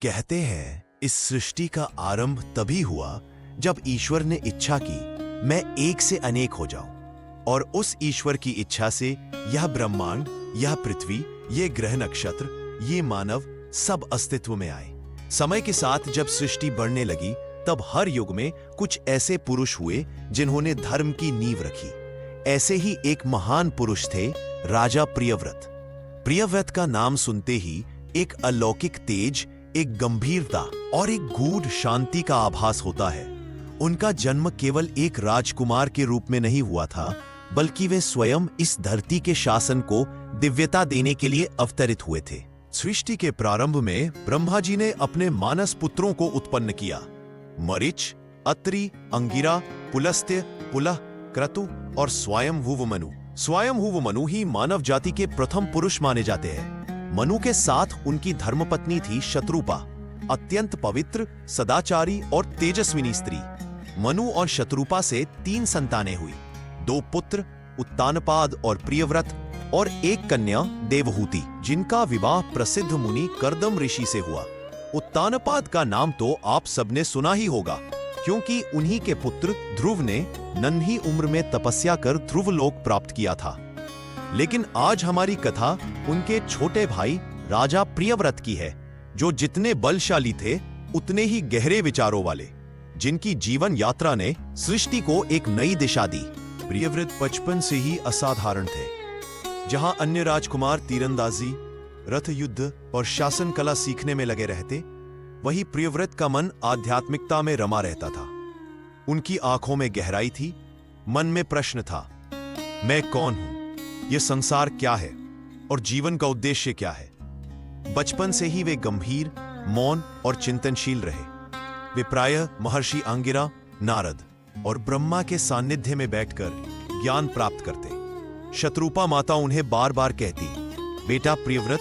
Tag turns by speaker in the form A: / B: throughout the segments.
A: कहते हैं इस सृष्टि का आरंभ तभी हुआ जब ईश्वर ने इच्छा की मैं एक से अनेक हो जाऊं, और उस ईश्वर की इच्छा से यह ब्रह्मांड, यह पृथ्वी, ये ग्रह नक्षत्र, ये मानव सब अस्तित्व में आए। समय के साथ जब सृष्टि बढ़ने लगी तब हर युग में कुछ ऐसे पुरुष हुए जिन्होंने धर्म की नींव रखी। ऐसे ही एक महान पुरुष थे राजा प्रियव्रत। प्रियव्रत का नाम सुनते ही एक अलौकिक तेज, एक गंभीरता और एक गूढ़ शांति का आभास होता है। उनका जन्म केवल एक राजकुमार के रूप में नहीं हुआ था, बल्कि वे स्वयं इस धरती के शासन को दिव्यता देने के लिए अवतरित हुए थे। सृष्टि के प्रारंभ में ब्रह्मा जी ने अपने मानस पुत्रों को उत्पन्न किया। मरीच, अत्रि, अंगिरा, पुलस्त्य, पुलह, क्रतु और स्वयंभुव मनु। स्वयंभुव मनु ही मानव जाति के प्रथम पुरुष माने जाते हैं। मनु के साथ उनकी धर्मपत्नी थी शत्रुपा, अत्यंत पवित्र, सदाचारी और तेजस्विनी स्त्री। मनु और शत्रुपा से 3 संतानें हुई, 2 पुत्र उत्तानपाद और प्रियव्रत और एक कन्या देवहूति, जिनका विवाह प्रसिद्ध मुनि कर्दम ऋषि से हुआ। उत्तानपाद का नाम तो आप सबने सुना ही होगा, क्योंकि उन्हीं के पुत्र ध्रुव ने नन्ही उम्र में तपस्या कर ध्रुवलोक प्राप्त किया था। लेकिन आज हमारी कथा उनके छोटे भाई राजा प्रियव्रत की है, जो जितने बलशाली थे उतने ही गहरे विचारों वाले, जिनकी जीवन यात्रा ने सृष्टि को एक नई दिशा दी। प्रियव्रत बचपन से ही असाधारण थे। जहां अन्य राजकुमार तीरंदाजी, रथ युद्ध और शासन कला सीखने में लगे रहते, वहीं प्रियव्रत का मन आध्यात्मिकता में रमा रहता था। उनकी आंखों में गहराई थी, मन में प्रश्न था, मैं कौन हूं, यह संसार क्या है और जीवन का उद्देश्य क्या है। बचपन से ही वे गंभीर, मौन और चिंतनशील रहे। वे प्रायः महर्षि अंगिरा, नारद और ब्रह्मा के सानिध्य में बैठकर ज्ञान प्राप्त करते। शत्रुपा माता उन्हें बार बार कहती, बेटा प्रियव्रत,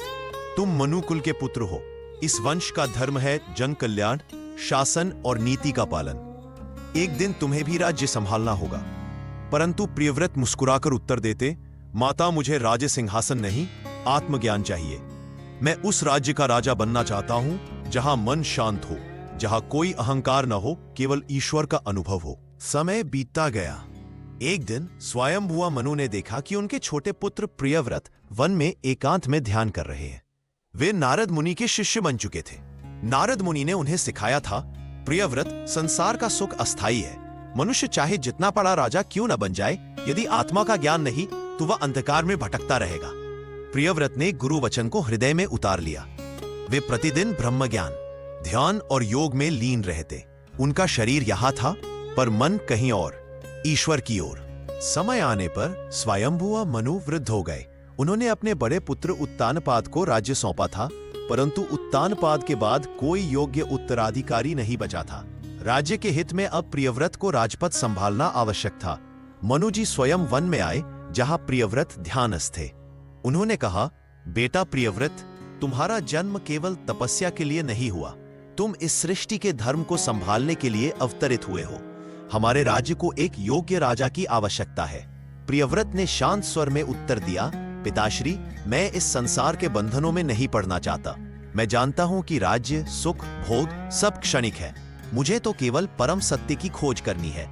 A: तुम मनुकुल के पुत्र हो। इस वंश का धर्म है जन कल्याण, शासन और नीति का पालन। एक दिन तुम्हें भी राज्य संभालना होगा। परंतु प्रियव्रत मुस्कुराकर उत्तर देते, माता, मुझे राज्य सिंहासन नहीं, आत्मज्ञान चाहिए। मैं उस राज्य का राजा बनना चाहता हूं जहां मन शांत हो, जहां कोई अहंकार न हो, केवल ईश्वर का अनुभव हो। समय बीतता गया। एक दिन स्वयंभुव मनु ने देखा कि उनके छोटे पुत्र प्रियव्रत वन में एकांत में ध्यान कर रहे हैं। वे नारद मुनि के शिष्य बन चुके थे। नारद मुनि ने उन्हें सिखाया था, प्रियव्रत, संसार का सुख अस्थायी है। मनुष्य चाहे जितना बड़ा राजा क्यों न बन जाए, यदि आत्मा का ज्ञान नहीं तो वह अंधकार में भटकता रहेगा। प्रियव्रत ने गुरु वचन को हृदय में उतार लिया। वे प्रतिदिन ब्रह्म ज्ञान, ध्यान और योग में लीन रहते। उनका शरीर यहां था, पर मन कहीं और, ईश्वर की ओर। समय आने पर स्वयंभुव मनु वृद्ध हो गए। उन्होंने अपने बड़े पुत्र उत्तानपाद को राज्य सौंपा था, परंतु उत्तानपाद के बाद कोई योग्य उत्तराधिकारी नहीं बचा था। राज्य के हित में अब प्रियव्रत को राजपद संभालना आवश्यक था। मनु जी स्वयं वन में आए जहां प्रियव्रत ध्यानस्थ थे। उन्होंने कहा, बेटा प्रियव्रत, तुम्हारा जन्म केवल तपस्या के लिए नहीं हुआ, तुम इस सृष्टि के धर्म को संभालने के लिए अवतरित हुए हो। हमारे राज्य को एक योग्य राजा की आवश्यकता है। प्रियव्रत ने शांत स्वर में उत्तर दिया, पिताश्री, मैं इस संसार के बंधनों में नहीं पड़ना चाहता। मैं जानता हूं कि राज्य, सुख, भोग सब क्षणिक है। मुझे तो केवल परम सत्य की खोज करनी है।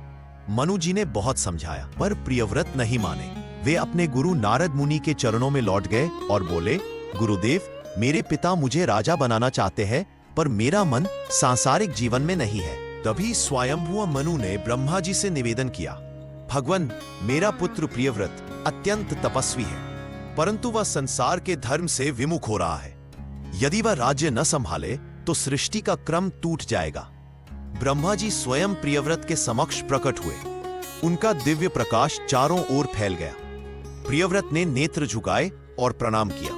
A: मनु जी ने बहुत समझाया, पर प्रियव्रत नहीं माने। वे अपने गुरु नारद मुनि के चरणों में लौट गए और बोले, गुरुदेव, मेरे पिता मुझे राजा बनाना चाहते हैं, पर मेरा मन सांसारिक जीवन में नहीं है। तभी स्वयंभुव मनु ने ब्रह्मा जी से निवेदन किया, भगवान, मेरा पुत्र प्रियव्रत अत्यंत तपस्वी है, परंतु वह संसार के धर्म से विमुख हो रहा है। यदि वह राज्य न संभाले तो सृष्टि का क्रम टूट जाएगा। ब्रह्मा जी स्वयं प्रियव्रत के समक्ष प्रकट हुए। उनका दिव्य प्रकाश चारों ओर फैल गया। प्रियव्रत ने नेत्र झुकाए और प्रणाम किया।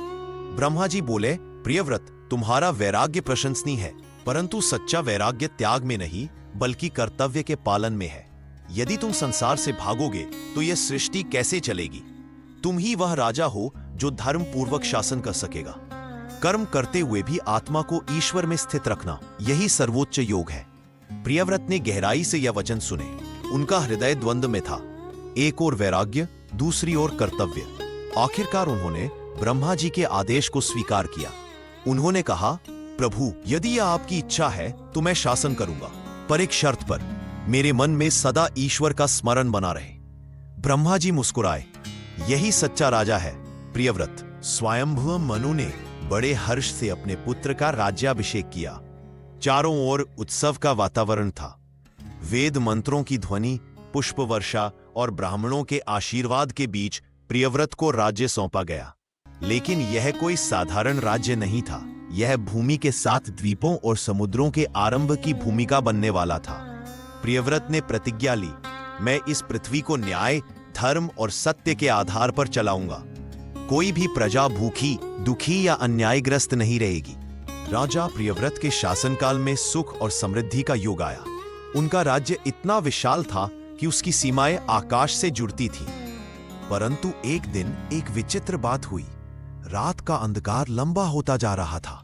A: ब्रह्मा जी बोले, प्रियव्रत, तुम्हारा वैराग्य प्रशंसनीय है, परंतु सच्चा वैराग्य त्याग में नहीं बल्कि कर्तव्य के पालन में है। यदि तुम संसार से भागोगे तो यह सृष्टि कैसे चलेगी। तुम ही वह राजा हो जो धर्म पूर्वक शासन कर सकेगा। कर्म करते हुए भी आत्मा को ईश्वर में स्थित रखना, यही सर्वोच्च योग है। प्रियव्रत ने गहराई से यह वचन सुने। उनका हृदय द्वंद्व में था, एक ओर वैराग्य, दूसरी ओर कर्तव्य। आखिरकार उन्होंने ब्रह्मा जी के आदेश को स्वीकार किया। उन्होंने कहा, प्रभु, यदि यह आपकी इच्छा है तो मैं शासन करूंगा, पर एक शर्त पर, मेरे मन में सदा ईश्वर का स्मरण बना रहे। ब्रह्मा जी मुस्कुराए। यही सच्चा राजा है प्रियव्रत। स्वयंभुव मनु ने बड़े हर्ष से अपने पुत्र का राज्याभिषेक किया। चारों ओर उत्सव का वातावरण था। वेद मंत्रों की ध्वनि, पुष्प वर्षा और ब्राह्मणों के आशीर्वाद के बीच प्रियव्रत को राज्य सौंपा गया। लेकिन यह कोई साधारण राज्य नहीं था। यह भूमि के 7 द्वीपों और समुद्रों के आरंभ की भूमिका बनने वाला था। प्रियव्रत ने प्रतिज्ञा ली, मैं इस पृथ्वी को न्याय, धर्म और सत्य के आधार पर चलाऊंगा। कोई भी प्रजा भूखी, दुखी या अन्यायग्रस्त नहीं रहेगी। राजा प्रियव्रत के शासनकाल में सुख और समृद्धि का युग आया। उनका राज्य इतना विशाल था कि उसकी सीमाएं आकाश से जुड़ती थीं। परंतु एक दिन एक विचित्र बात हुई। रात का अंधकार लंबा होता जा रहा था।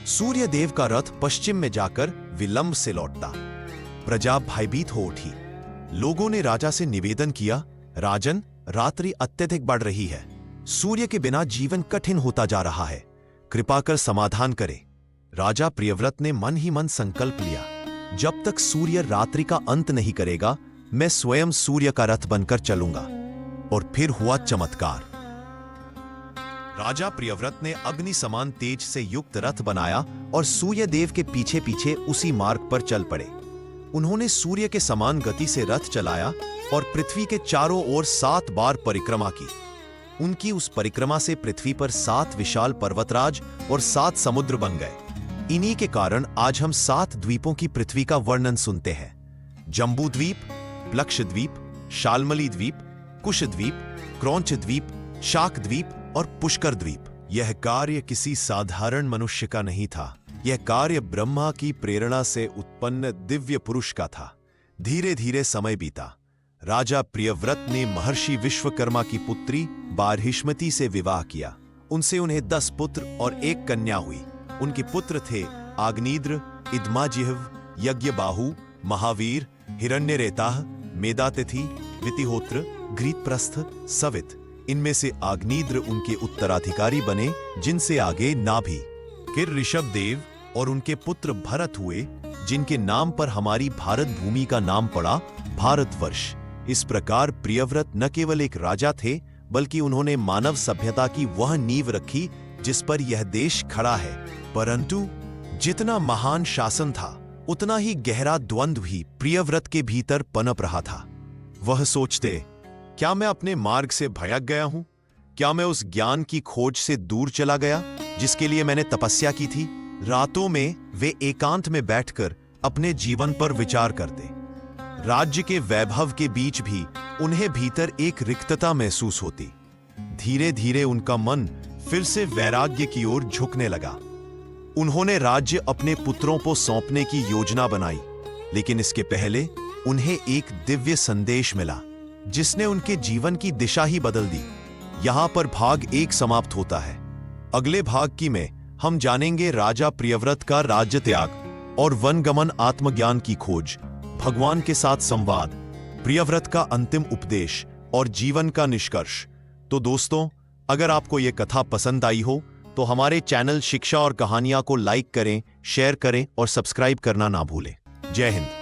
A: सूर्य देव का रथ पश्चिम में जाकर विलंब से लौटता। प्रजा भयभीत हो उठी। लोगों ने राजा से निवेदन किया, राजन, रात्रि अत्यधिक बढ़ रही है। सूर्य के बिना जीवन कठिन होता जा रहा है। कृपा कर समाधान करे। राजा प्रियव्रत ने मन ही मन संकल्प लिया, जब तक सूर्य रात्रि का अंत नहीं करेगा, मैं स्वयं सूर्य का रथ बनकर चलूंगा। और फिर हुआ चमत्कार। राजा प्रियव्रत ने अग्नि समान तेज से युक्त रथ बनाया और सूर्य देव के पीछे पीछे उसी मार्ग पर चल पड़े। उन्होंने सूर्य के समान गति से रथ चलाया और पृथ्वी के चारों ओर 7 बार परिक्रमा की। उनकी उस परिक्रमा से पृथ्वी पर 7 विशाल पर्वतराज और 7 समुद्र बन गए। इन्हीं के कारण आज हम 7 द्वीपों की पृथ्वी का वर्णन सुनते हैं। जम्बू द्वीप, प्लक्ष द्वीप, शाल्मली द्वीप, कुश द्वीप, क्रौंच द्वीप, शाक द्वीप और पुष्कर द्वीप। यह कार्य किसी साधारण मनुष्य का नहीं था। यह कार्य ब्रह्मा की प्रेरणा से उत्पन्न दिव्य पुरुष का था। धीरे धीरे समय बीता। राजा प्रियव्रत ने महर्षि विश्वकर्मा की पुत्री बारहिष्मति से विवाह किया। उनसे उन्हें 10 पुत्र और 1 कन्या हुई। उनके पुत्र थे आग्निद्र, इदमाजिह्व, यज्ञबाहु, महावीर, हिरण्यरेताह, मेदातिथि, वितिहोत्र, घृतप्रस्थ, सवित। इनमें से आग्निद्र उनके उत्तराधिकारी बने, जिनसे आगे नाभि, फिर ऋषभदेव और उनके पुत्र भरत हुए, जिनके नाम पर हमारी भारत भूमि का नाम पड़ा भारतवर्ष। इस प्रकार प्रियव्रत न केवल एक राजा थे, बल्कि उन्होंने मानव सभ्यता की वह नींव रखी जिस पर यह देश खड़ा है। परंतु जितना महान शासन था, उतना ही गहरा द्वंद्व भी प्रियव्रत के भीतर पनप रहा था। वह सोचते, क्या मैं अपने मार्ग से भटक गया हूं? क्या मैं उस ज्ञान की खोज से दूर चला गया जिसके लिए मैंने तपस्या की थी? रातों में वे एकांत में बैठकर अपने जीवन पर विचार करते। राज्य के वैभव के बीच भी उन्हें भीतर एक रिक्तता महसूस होती। धीरे धीरे उनका मन फिर से वैराग्य की ओर झुकने लगा। उन्होंने राज्य अपने पुत्रों को सौंपने की योजना बनाई, लेकिन इसके पहले उन्हें एक दिव्य संदेश मिला जिसने उनके जीवन की दिशा ही बदल दी। यहां पर भाग 1 समाप्त होता है। अगले भाग की में हम जानेंगे राजा प्रियव्रत का राज्य त्याग और वनगमन, आत्मज्ञान की खोज, भगवान के साथ संवाद, प्रियव्रत का अंतिम उपदेश और जीवन का निष्कर्ष। तो दोस्तों, अगर आपको यह कथा पसंद आई हो तो हमारे चैनल शिक्षा और कहानियां को लाइक करें, शेयर करें और सब्सक्राइब करना ना भूलें। जय हिंद।